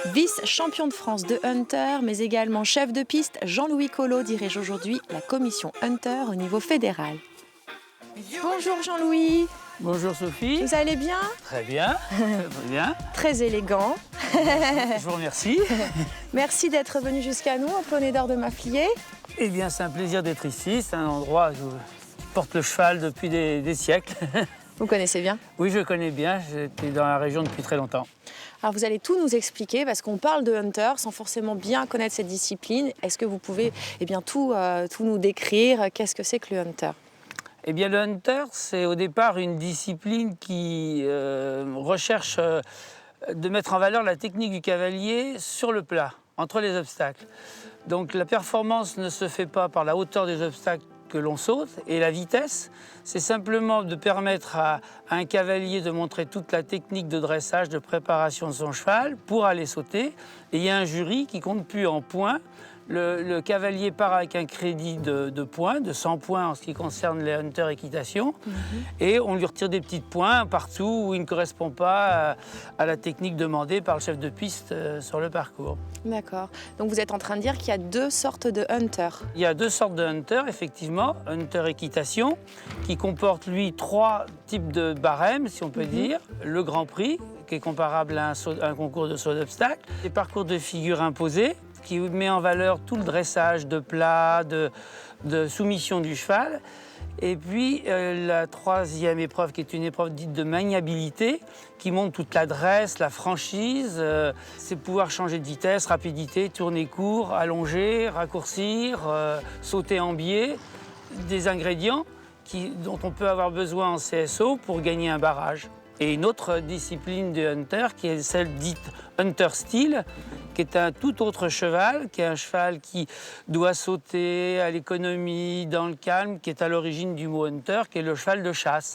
Vice-champion de France de Hunter, mais également chef de piste, Jean-Louis Collot dirige aujourd'hui la commission Hunter au niveau fédéral. Bonjour Jean-Louis. Bonjour Sophie. Vous allez bien? Très bien, très bien. Très élégant. Je vous remercie. Merci d'être venu jusqu'à nous, en Poney d'Or de Maffliers. Eh bien, c'est un plaisir d'être ici. C'est un endroit où je porte le cheval depuis des siècles. Vous connaissez bien? Oui, je connais bien. J'étais dans la région depuis très longtemps. Alors vous allez tout nous expliquer parce qu'on parle de Hunter sans forcément bien connaître cette discipline. Est-ce que vous pouvez tout nous décrire? Qu'est-ce que c'est que le Hunter? Eh bien, le Hunter, c'est au départ une discipline qui recherche de mettre en valeur la technique du cavalier sur le plat, entre les obstacles. Donc la performance ne se fait pas par la hauteur des obstacles que l'on saute et la vitesse, c'est simplement de permettre à un cavalier de montrer toute la technique de dressage, de préparation de son cheval pour aller sauter. Et il y a un jury qui compte plus en points. Le cavalier part avec un crédit de points, de 100 points en ce qui concerne les Hunter équitation, et on lui retire des petits points partout où il ne correspond pas à la technique demandée par le chef de piste sur le parcours. D'accord. Donc vous êtes en train de dire qu'il y a deux sortes de Hunter. Il y a deux sortes de Hunter, effectivement. Hunter équitation, qui comporte, lui, 3 types de barèmes, si on peut dire. Le Grand Prix, qui est comparable à un concours de saut d'obstacles. Les parcours de figure imposés, qui met en valeur tout le dressage de plat, de soumission du cheval. Et puis la 3e épreuve, qui est une épreuve dite de maniabilité, qui montre toute l'adresse, la franchise, c'est pouvoir changer de vitesse, rapidité, tourner court, allonger, raccourcir, sauter en biais, des ingrédients dont on peut avoir besoin en CSO pour gagner un barrage. Et une autre discipline de Hunter, qui est celle dite Hunter Style, qui est un tout autre cheval, qui est un cheval qui doit sauter à l'économie, dans le calme, qui est à l'origine du mot Hunter, qui est le cheval de chasse.